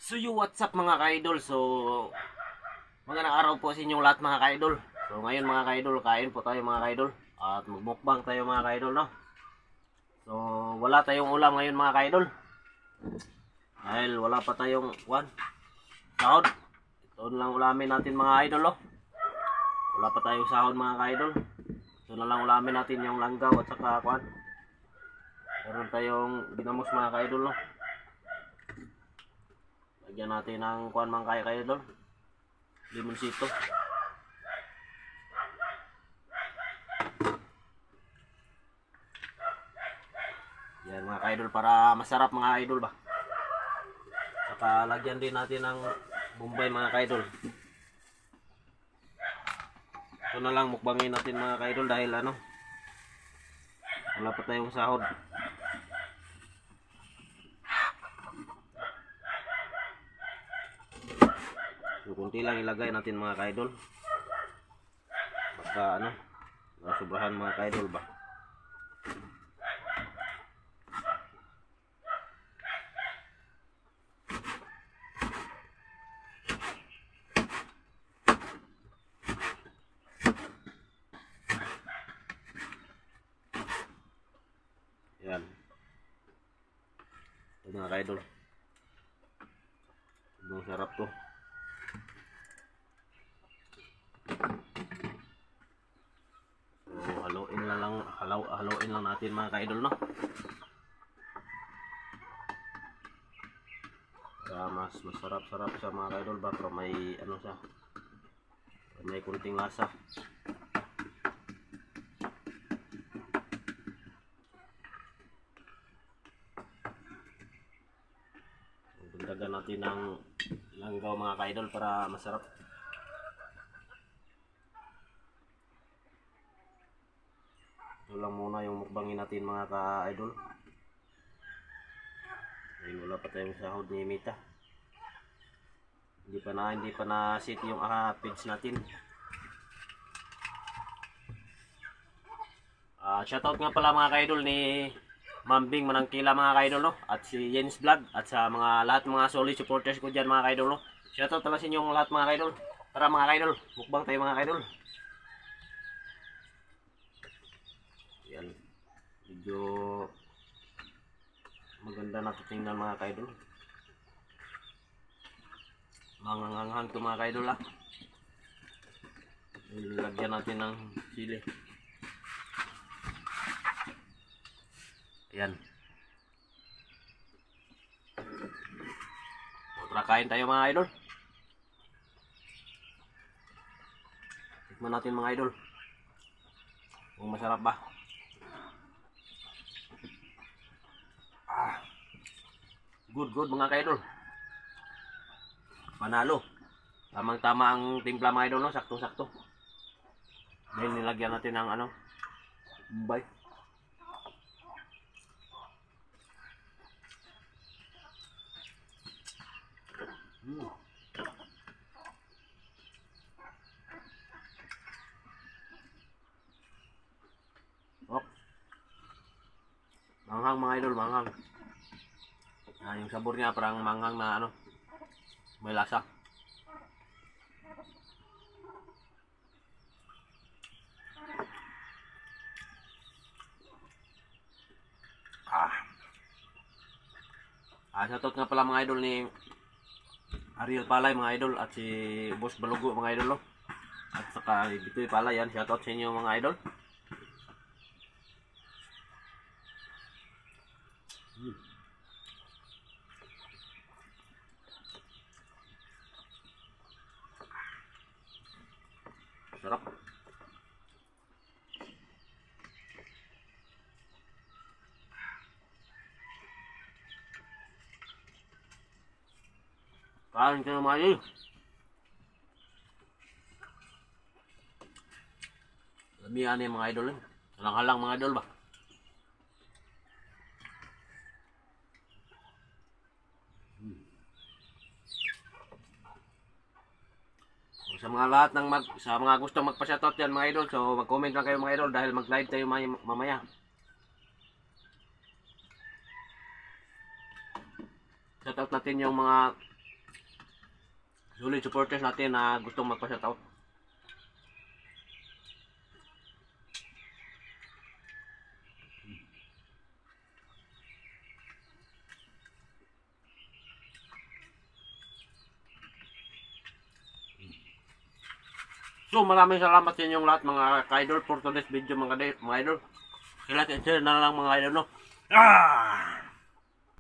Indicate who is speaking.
Speaker 1: So what's up mga ka-idol? So magandang araw po sa inyong lahat mga ka-idol. So ngayon mga ka-idol, kain po tayo mga ka-idol. At magmukbang tayo mga ka-idol, no? So wala tayong ulam ngayon mga ka-idol. Dahil wala pa tayong sahod. Ito lang ulamin natin mga idol, no? Wala pa tayong sahod mga ka-idol. Ito na lang ulamin natin yung langgaw at saka meron tayong ginamos mga ka-idol, no? Lagyan natin ng mga ka-idol. Limonsito. Yan mga ka-idol para masarap mga idol ba. Saka lagyan din natin ng bombay mga ka-idol. Ito na lang mukbangin natin mga ka-idol dahil wala pa tayong sahod. So kunti lang ilagay natin mga ka-idol. Baka sobrahan mga ka-idol ba. Yan. Ito mga ka-idol. Ang sarap to. So haluin lang natin mga ka-idol, no? Para mas masarap-sarap sa mga ka-idol ba, pero may may kunting lasa. Dagdagan natin ng langgaw mga ka-idol para masarap. Ito lang muna yung mukbangin natin mga ka-idol. Ayun, wala pa tayong sahod ni Mita. Hindi pa na set yung page natin. Shoutout nga pala mga ka-idol ni Mambing Manangkila mga ka-idol, no? At si Jens Vlog at sa lahat mga solid supporters ko dyan mga ka-idol, no? Shoutout pala sa inyong lahat mga ka-idol. Tara mga ka-idol, mukbang tayo mga ka-idol. Yan. Medyo maganda na tingnan mga ka-idol. Manganghang to mga ka-idol, ah. Lagyan natin ng sili. Ayan. Tara kain tayo mga idol. Tikman natin mga idol kung masarap ba. Good mga ka-idol. Panalo. Tamang-tama ang timpla mga idol, no? Sakto-sakto. Dahil nilagyan natin ng bombay. Oh. Manghang mga idol, manghang. Yung sabor niya parang manghang na may lasa. Shoutout nga pala mga idol ni Ariel Palay mga idol at si Boss Balugo mga idol, no? At saka Bitoy Palay, yan. Shoutout sa inyo mga idol. Sarap. Kain ka naman yun. Lamihan yung mga idol yun. Halang-halang mga idol ba? Sa mga lahat sa mga gustong magpa-shoutout yan mga idol, so mag-comment lang kayo mga idol dahil mag-live tayo mamaya. Shoutout natin yung mga solid supporters natin na gustong magpa-shoutout. So maraming salamat sa inyong lahat mga ka-idol for today's video mga idol. Kailan share na lang mga idol no. Ah!